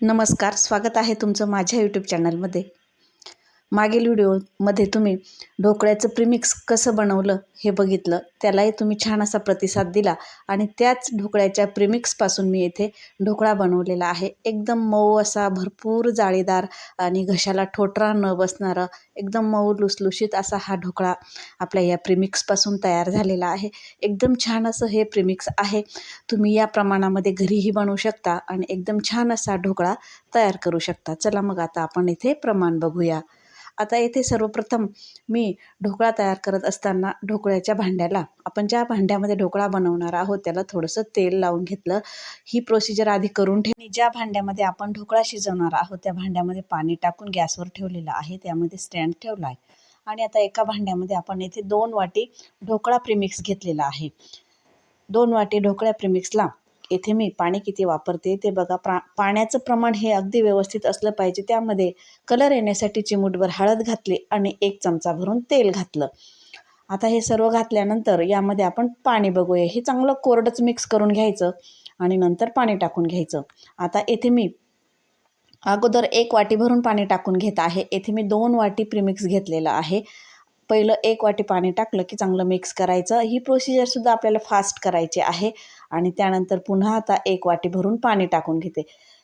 नमस्कार, स्वागत आहे तुमचं माझ्या यूट्यूब चॅनलमध्ये. मागील व्हिडिओमध्ये तुम्ही ढोकळ्याचं प्रीमिक्स कसं बनवलं हे बघितलं. त्यालाही तुम्ही छान असा प्रतिसाद दिला आणि त्याच ढोकळ्याच्या प्रीमिक्सपासून मी येथे ढोकळा बनवलेला आहे. एकदम मऊ असा, भरपूर जाळीदार आणि घशाला ठोठरा न बसणारा, एकदम मऊ लुसलुशीत असा हा ढोकळा आपल्या या प्रीमिक्सपासून तयार झालेला आहे. एकदम छान असं हे प्रीमिक्स आहे. तुम्ही या प्रमाणामध्ये घरीही बनवू शकता आणि एकदम छान असा ढोकळा तयार करू शकता. चला मग आता आपण इथे प्रमाण बघूया. आता येथे सर्वप्रथम मी ढोकळा तयार करत असताना ढोकळ्याच्या भांड्याला, आपण ज्या भांड्यामध्ये ढोकळा बनवणार आहोत त्याला थोडंसं तेल लावून घेतलं. ही प्रोसिजर आधी करून ठेवली. ज्या भांड्यामध्ये आपण ढोकळा शिजवणार आहोत त्या भांड्यामध्ये पाणी टाकून गॅसवर ठेवलेलं आहे. त्यामध्ये स्टँड ठेवला आहे आणि आता एका भांड्यामध्ये आपण येथे 2 वाटी ढोकळा प्रीमिक्स घेतलेला आहे. 2 वाटी ढोकळ्या प्रीमिक्सला येथे मी पाणी किती वापरते ते बघा. पाण्याचं प्रमाण हे अगदी व्यवस्थित असलं पाहिजे. त्यामध्ये कलर येण्यासाठी चिमूटभर हळद घातली आणि 1 चमचा भरून तेल घातलं. आता हे सर्व घातल्यानंतर यामध्ये आपण पाणी बघूया. हे चांगलं कोरडंच मिक्स करून घ्यायचं आणि नंतर पाणी टाकून घ्यायचं. आता येथे मी अगोदर 1 वाटी भरून पाणी टाकून घेत आहे. येथे मी 2 वाटी प्रीमिक्स घेतलेलं आहे. पहिलं 1 वाटी पाणी टाकलं की चांगलं मिक्स करायचं. ही प्रोसिजरसुद्धा आपल्याला फास्ट करायची आहे आणि त्यानंतर पुन्हा आता 1 वाटी भरून पाणी टाकून घेते.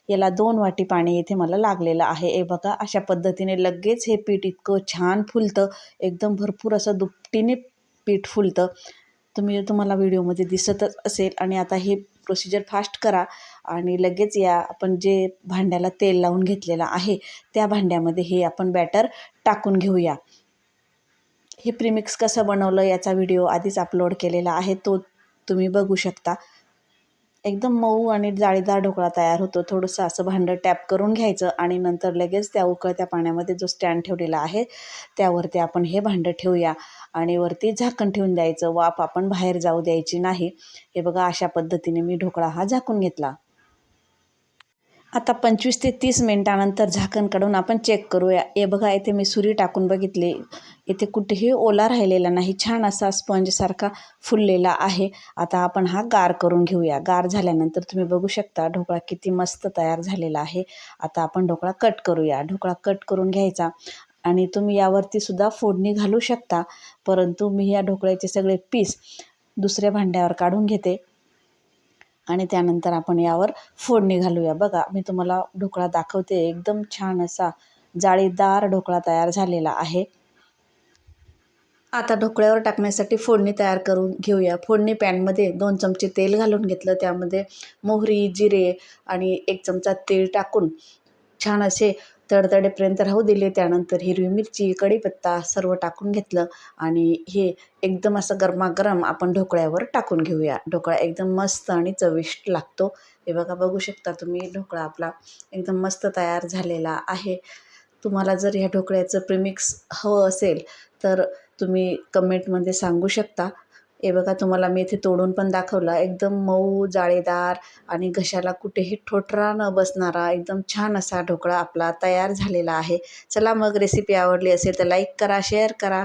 याला 2 वाटी पाणी इथे मला लागलेलं आहे. हे बघा, अशा पद्धतीने लगेच हे पीठ इतकं छान फुलतं. एकदम भरपूर असं दुपटीने पीठ फुलतं. तुम्हाला व्हिडिओमध्ये दिसतच असेल. आणि आता ही प्रोसिजर फास्ट करा आणि लगेच या आपण जे भांड्याला तेल लावून घेतलेलं आहे त्या भांड्यामध्ये हे आपण बॅटर टाकून घेऊया. हे प्रीमिक्स कसं बनवलं याचा व्हिडिओ आधीच अपलोड केलेला आहे, तो तुम्ही बघू शकता. एकदम मऊ आणि जाळीदार ढोकळा तयार होतो. थोडंसं असं भांडं टॅप करून घ्यायचं आणि नंतर लगेच त्या उकळत्या पाण्यामध्ये जो स्टँड ठेवलेला आहे त्यावरती आपण हे भांडं ठेवूया आणि वरती झाकण ठेवून द्यायचं. वाफ आपण बाहेर जाऊ द्यायची नाही. हे बघा, अशा पद्धतीने मी ढोकळा हा झाकून घेतला. आता 25 ते 30 मिनिटानंतर झाकण काढून आपण चेक करूया. हे बघा, इथे मी सुरी टाकून बघितली. इथे कुठेही ओला राहिलेला नाही. छान असा स्पंजसारखा फुललेला आहे. आता आपण हा गार करून घेऊया. गार झाल्यानंतर तुम्ही बघू शकता ढोकळा किती मस्त तयार झालेला आहे. आता आपण ढोकळा कट करूया. ढोकळा कट करून घ्यायचा आणि तुम्ही यावरती सुद्धा फोडणी घालू शकता. परंतु मी या ढोकळ्याचे सगळे पीस दुसऱ्या भांड्यावर काढून घेते आणि त्यानंतर आपण यावर फोडणी घालूया. बघा, मी तुम्हाला ढोकळा दाखवते. एकदम छान असा जाळीदार ढोकळा तयार झालेला आहे. आता ढोकळ्यावर टाकण्यासाठी फोडणी तयार करून घेऊया. फोडणी पॅनमध्ये 2 चमचे तेल घालून घेतलं. त्यामध्ये मोहरी, जिरे आणि 1 चमचा तेल टाकून छान असे तडतडेपर्यंत राहू दिले. त्यानंतर हिरवी मिरची, कढीपत्ता सर्व टाकून घेतलं आणि हे एकदम असं गरमागरम आपण ढोकळ्यावर टाकून घेऊया. ढोकळा एकदम मस्त आणि चविष्ट लागतो. हे बघा, बघू शकता तुम्ही, ढोकळा आपला एकदम मस्त तयार झालेला आहे. तुम्हाला जर ह्या ढोकळ्याचं प्रीमिक्स हवं असेल तर तुम्ही कमेंटमध्ये सांगू शकता. हे बघा, तुम्हाला मी इथे तोडून पण दाखवला. एकदम मऊ, जाळीदार आणि घशाला कुठेही ठोठरा न बसणारा एकदम छान असा ढोकळा आपला तयार झालेला आहे. चला मग, रेसिपी आवडली असेल तर लाईक करा, शेअर करा.